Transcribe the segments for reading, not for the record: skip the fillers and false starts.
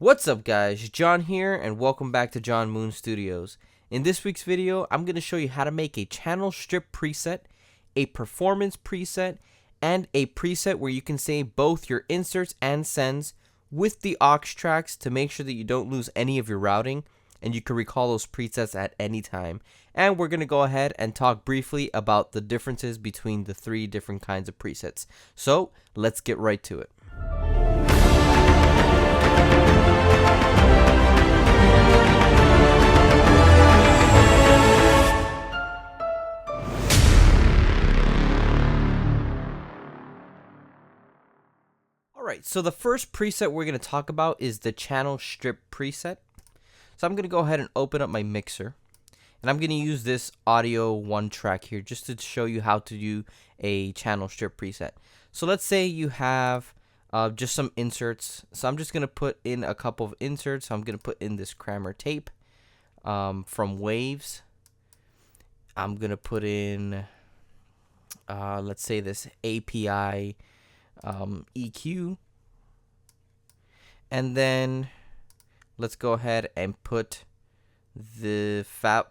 What's up guys, John here and welcome back to John Moon Studios. In this week's video, I'm going to show you how to make a channel strip preset, a performance preset, and a preset where you can save both your inserts and sends with the aux tracks to make sure that you don't lose any of your routing and you can recall those presets at any time. And we're going to go ahead and talk briefly about the differences between the three different kinds of presets. So let's get right to it. Alright, so the first preset we're going to talk about is the channel strip preset. So I'm going to go ahead and open up my mixer. And I'm going to use this audio one track here just to show you how to do a channel strip preset. So let's say you have just some inserts. So I'm just going to put in a couple of inserts. So I'm going to put in this Kramer tape from Waves. I'm going to put in, let's say this API EQ, and then let's go ahead and put the fab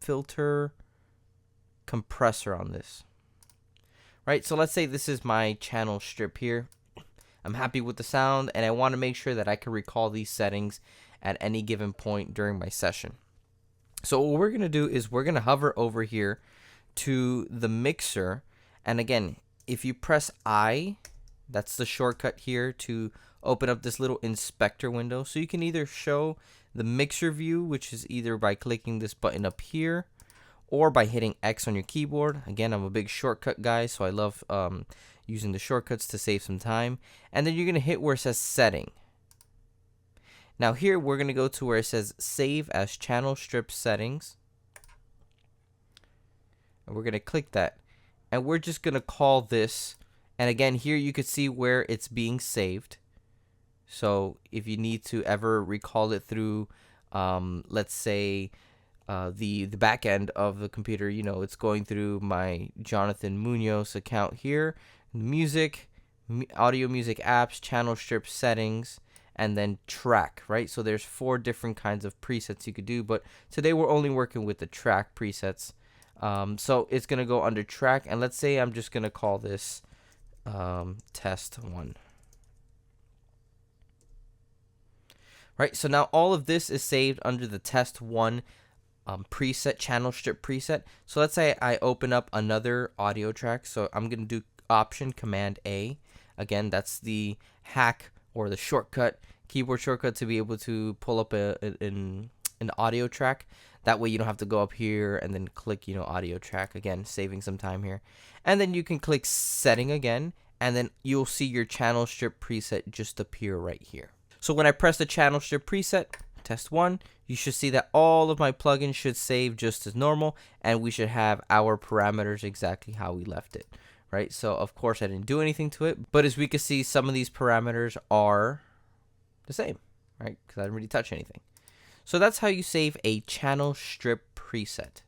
filter compressor on this. Right, so let's say this is my channel strip here. I'm happy with the sound and I want to make sure that I can recall these settings at any given point during my session. So what we're going to do is we're going to hover over here to the mixer, and again, if you press I, that's the shortcut here to open up this little inspector window. So you can either show the mixer view, which is either by clicking this button up here or by hitting X on your keyboard. Again, I'm a big shortcut guy, so I love using the shortcuts to save some time. And then you're going to hit where it says setting. Now here we're going to go to where it says save as channel strip settings. And we're going to click that. And we're just going to call this. And again, here you can see where it's being saved. So if you need to ever recall it through, let's say, the back end of the computer, you know, it's going through my Jonathan Munoz account here, music, audio music apps, channel strip settings, and then track, right? So there's 4 different kinds of presets you could do, but today we're only working with the track presets. So it's going to go under track, and let's say I'm just going to call this test 1. Right, so now all of this is saved under the test 1 preset, channel strip preset. So let's say I open up another audio track. So I'm going to do Option Command A. Again, that's the hack or the shortcut, keyboard shortcut to be able to pull up an audio track. That way you don't have to go up here and then click, audio track. Again, saving some time here. And then you can click setting again, and then you'll see your channel strip preset just appear right here. So when I press the channel strip preset, test 1, you should see that all of my plugins should save just as normal, and we should have our parameters exactly how we left it, right? So of course I didn't do anything to it, but as we can see, some of these parameters are the same, right? Because I didn't really touch anything. So that's how you save a channel strip preset.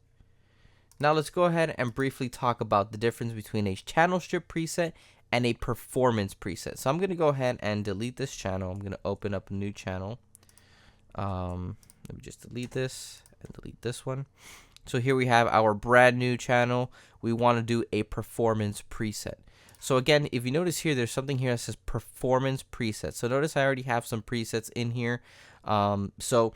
Now let's go ahead and briefly talk about the difference between a channel strip preset and a performance preset. So I'm going to go ahead and delete this channel. I'm going to open up a new channel. Let me just delete this and delete this one. So here we have our brand new channel. We want to do a performance preset. So again, if you notice here, there's something here that says performance preset. So notice I already have some presets in here. So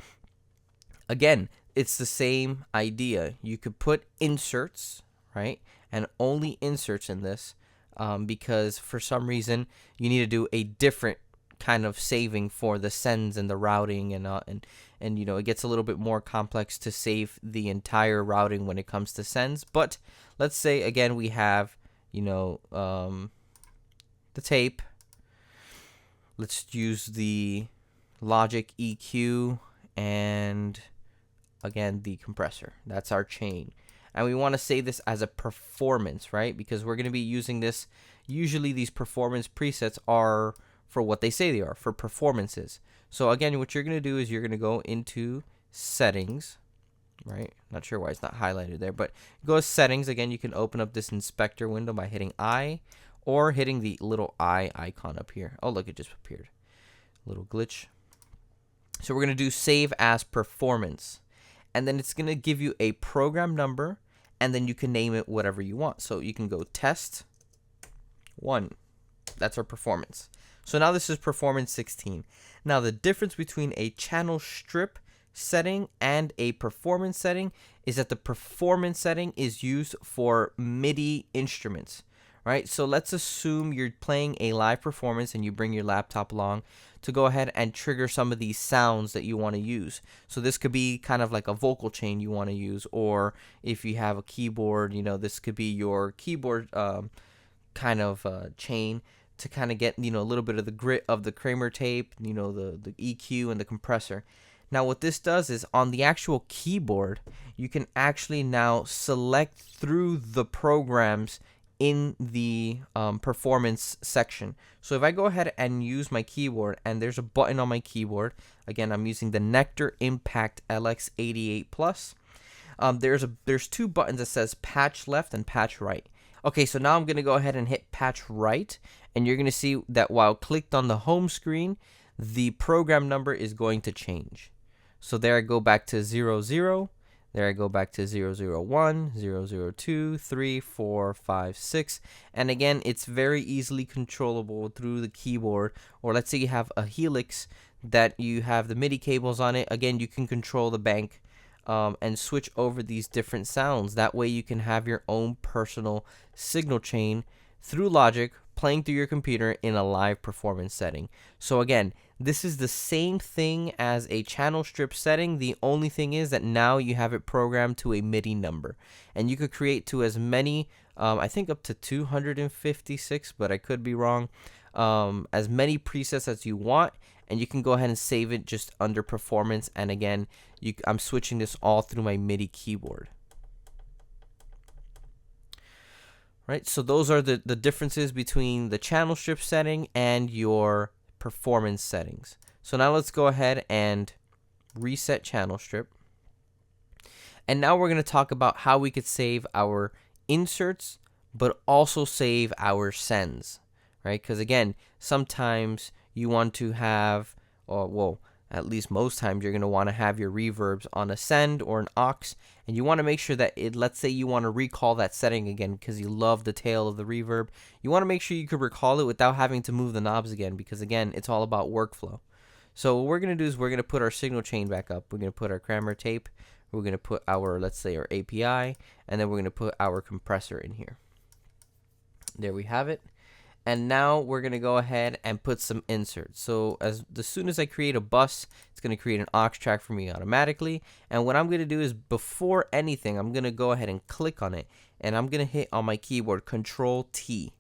again, it's the same idea. You could put inserts, right? And only inserts in this. Because for some reason you need to do a different kind of saving for the sends and the routing, and it gets a little bit more complex to save the entire routing when it comes to sends. But let's say again we have the tape. Let's use the Logic EQ and again the compressor. That's our chain. And we want to save this as a performance, right? Because we're going to be using this. Usually these performance presets are for what they say they are, for performances. So again, what you're going to do is you're going to go into settings, right? Not sure why it's not highlighted there, but go to settings. Again, you can open up this inspector window by hitting I or hitting the little eye icon up here. Oh, look, it just appeared. Little glitch. So we're going to do save as performance. And then it's going to give you a program number, and then you can name it whatever you want. So you can go test 1. That's our performance. So now this is performance 16. Now the difference between a channel strip setting and a performance setting is that the performance setting is used for MIDI instruments, right? So let's assume you're playing a live performance and you bring your laptop along to go ahead and trigger some of these sounds that you want to use. So this could be kind of like a vocal chain you want to use, or if you have a keyboard, this could be your keyboard kind of chain to kind of get a little bit of the grit of the Kramer tape, the EQ and the compressor. Now what this does is on the actual keyboard, you can actually now select through the programs in the performance section. So if I go ahead and use my keyboard, and there's a button on my keyboard, again I'm using the Nectar Impact LX88 Plus. There's 2 buttons that says patch left and patch right. Okay, so now I'm going to go ahead and hit patch right, and you're going to see that while clicked on the home screen, the program number is going to change. So there I go back to 00, there I go back to 001, 002, 3, 4, 5, 6, and again, it's very easily controllable through the keyboard. Or let's say you have a Helix that you have the MIDI cables on it. Again, you can control the bank and switch over these different sounds. That way you can have your own personal signal chain through Logic playing through your computer in a live performance setting. So again, this is the same thing as a channel strip setting. The only thing is that now you have it programmed to a MIDI number, and you could create to as many, I think up to 256, but I could be wrong, as many presets as you want, and you can go ahead and save it just under performance. And again, I'm switching this all through my MIDI keyboard. Right, so those are the differences between the channel strip setting and your performance settings. So now let's go ahead and reset channel strip. And now we're going to talk about how we could save our inserts, but also save our sends, right? Because again, sometimes you want to have, at least most times you're going to want to have your reverbs on a send or an aux, and you want to make sure that let's say you want to recall that setting again because you love the tail of the reverb. You want to make sure you could recall it without having to move the knobs again, because again, it's all about workflow. So what we're going to do is we're going to put our signal chain back up. We're going to put our Kramer tape. We're going to put our, let's say, our API, and then we're going to put our compressor in here. There we have it. And now we're going to go ahead and put some inserts. So as soon as I create a bus, it's going to create an aux track for me automatically. And what I'm going to do is, before anything, I'm going to go ahead and click on it. And I'm going to hit on my keyboard Control T.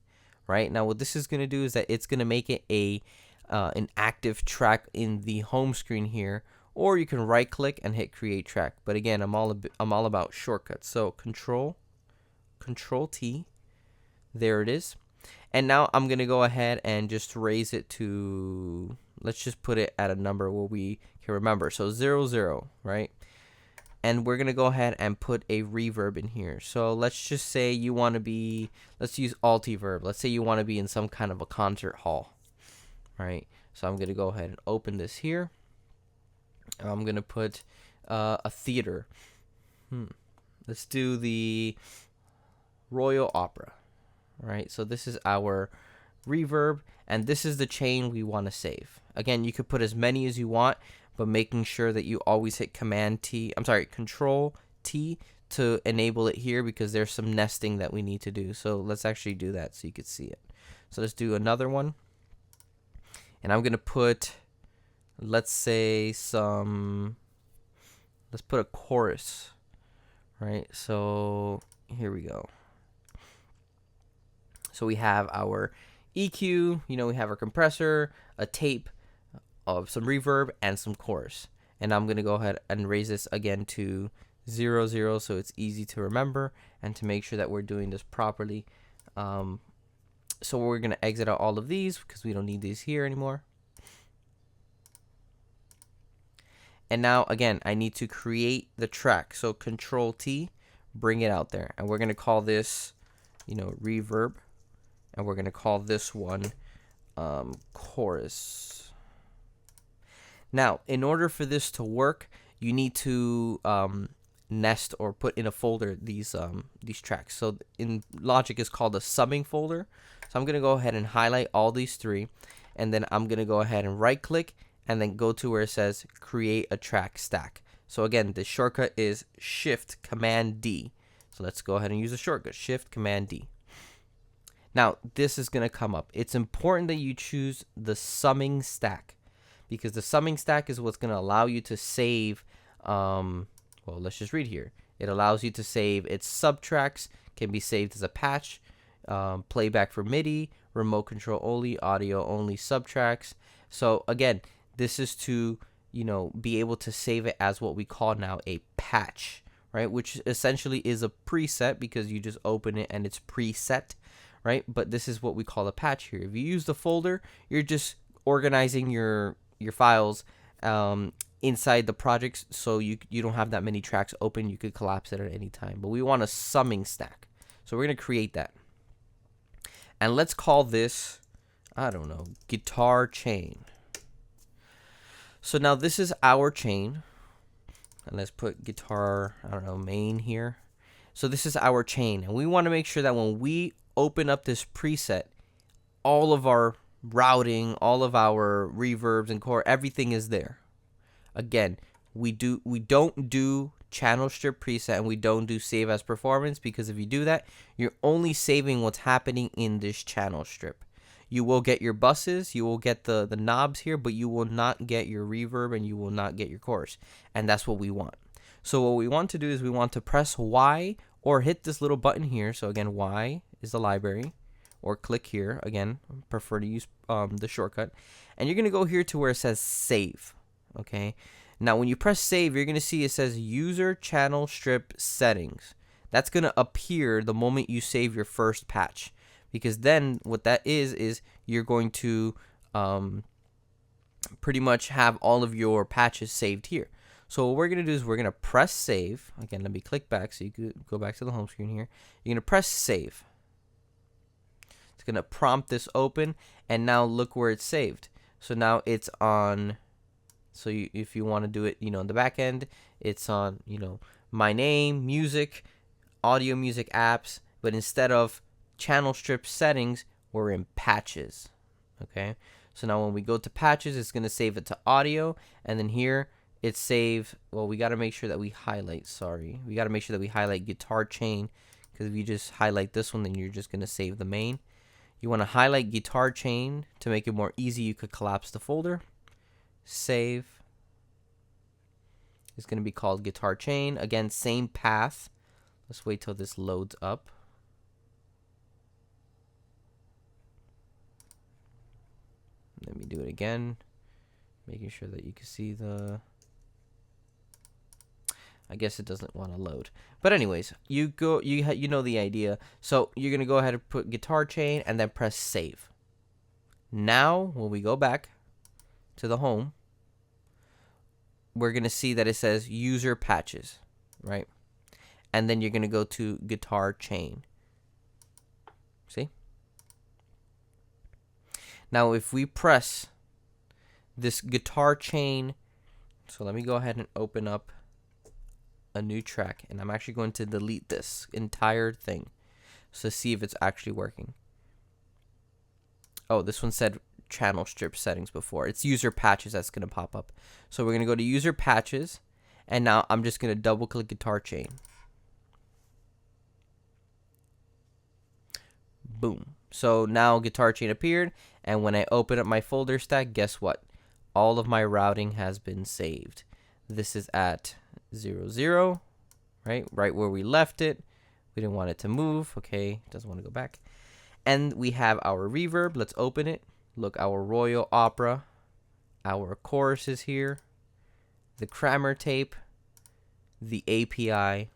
Right? Now what this is going to do is that it's going to make it an active track in the home screen here. Or you can right click and hit Create Track. But again, I'm all about shortcuts. So Control T. There it is. And now I'm going to go ahead and just raise it to, let's just put it at a number where we can remember. So 00, right? And we're going to go ahead and put a reverb in here. So let's just say you want to be, let's use Altiverb. Let's say you want to be in some kind of a concert hall, right? So I'm going to go ahead and open this here. I'm going to put a theater. Let's do the Royal Opera. Right, so this is our reverb, and this is the chain we want to save. Again, you could put as many as you want, but making sure that you always hit Control T to enable it here, because there's some nesting that we need to do. So let's actually do that so you could see it. So let's do another one, and I'm gonna put, let's say let's put a chorus, right? So here we go. So we have our EQ, we have our compressor, a tape, some reverb, and some chorus. And I'm going to go ahead and raise this again to 00 so it's easy to remember and to make sure that we're doing this properly. So we're going to exit out all of these because we don't need these here anymore. And now, again, I need to create the track. So Control T, bring it out there. And we're going to call this, reverb. And we're going to call this one chorus. Now, in order for this to work, you need to nest or put in a folder these tracks. So in Logic is called a summing folder. So I'm gonna go ahead and highlight all these three, and then I'm gonna go ahead and right click and then go to where it says create a track stack. So again, the shortcut is Shift Command D. So let's go ahead and use the shortcut Shift Command D. Now this is gonna come up. It's important that you choose the summing stack, because the summing stack is what's going to allow you to save, well, let's just read here. It allows you to save its subtracks, can be saved as a patch, playback for MIDI, remote control only, audio only subtracks. So again, this is to, be able to save it as what we call now a patch, right? Which essentially is a preset because you just open it and it's preset, right? But this is what we call a patch here. If you use the folder, you're just organizing your files inside the projects, so you don't have that many tracks open. You could collapse it at any time, but we want a summing stack, so we're going to create that, and let's call this, I don't know, guitar chain. So now this is our chain, and let's put guitar, I don't know, main here. So this is our chain, and we want to make sure that when we open up this preset, all of our routing, all of our reverbs and core, everything is there. Again, we don't do channel strip preset, and we don't do save as performance, because if you do that, you're only saving what's happening in this channel strip. You will get your buses, you will get the knobs here, but you will not get your reverb and you will not get your chorus, and that's what we want. So what we want to do is we want to press Y or hit this little button here. So again, Y is the library, or click here. Again, prefer to use the shortcut, and you're gonna go here to where it says save. Okay, now when you press save, you're gonna see it says user channel strip settings. That's gonna appear the moment you save your first patch, because then what that is you're going to pretty much have all of your patches saved here. So what we're gonna do is we're gonna press save. Again, let me click back so you could go back to the home screen here. You're gonna press save. It's gonna prompt this open, and now look where it's saved. So now it's on, so if you want to do it, in the back end, it's on, my name, music, audio music apps, but instead of channel strip settings, we're in patches. Okay, so now when we go to patches, it's gonna save it to audio, and then here it's saved. Well, we got to make sure that we highlight, we got to make sure that we highlight guitar chain, because if you just highlight this one, then you're just gonna save the main. You want to highlight guitar chain to make it more easy. You could collapse the folder. Save. It's going to be called guitar chain. Again, same path. Let's wait till this loads up. Let me do it again, making sure that you can see the, I guess it doesn't want to load. But anyways, you know the idea. So you're going to go ahead and put guitar chain and then press save. Now, when we go back to the home, we're going to see that it says user patches, right? And then you're going to go to guitar chain. See? Now, if we press this guitar chain, so let me go ahead and open up a new track, and I'm actually going to delete this entire thing so see if it's actually working. Oh, this one said channel strip settings before. It's user patches that's going to pop up. So we're going to go to user patches, and now I'm just going to double click guitar chain. Boom. So now guitar chain appeared, and when I open up my folder stack, guess what? All of my routing has been saved. This is at 0, 0, right where we left it. We didn't want it to move. Okay, doesn't want to go back. And we have our reverb. Let's open it. Look, our Royal Opera, our chorus is here, the Kramer tape, the API,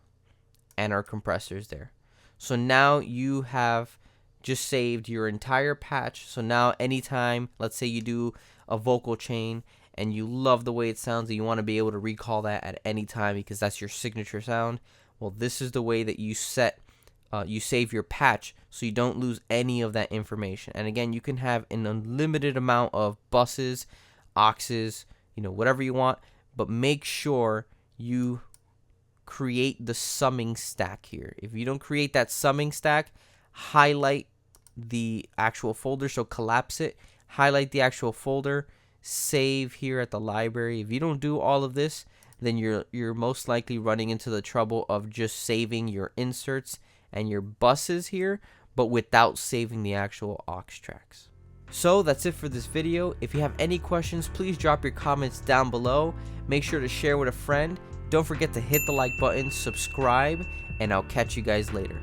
and our compressors there. So now you have just saved your entire patch. So now anytime, let's say you do a vocal chain and you love the way it sounds and you want to be able to recall that at any time because that's your signature sound, well, this is the way that you you save your patch so you don't lose any of that information. And again, you can have an unlimited amount of buses, auxes, whatever you want, but make sure you create the summing stack here. If you don't create that summing stack, highlight the actual folder, so collapse it, highlight the actual folder, save here at the library. If you don't do all of this, then you're most likely running into the trouble of just saving your inserts and your buses here, but without saving the actual aux tracks. So that's it for this video. If you have any questions, please drop your comments down below. Make sure to share with a friend. Don't forget to hit the like button, subscribe, and I'll catch you guys later.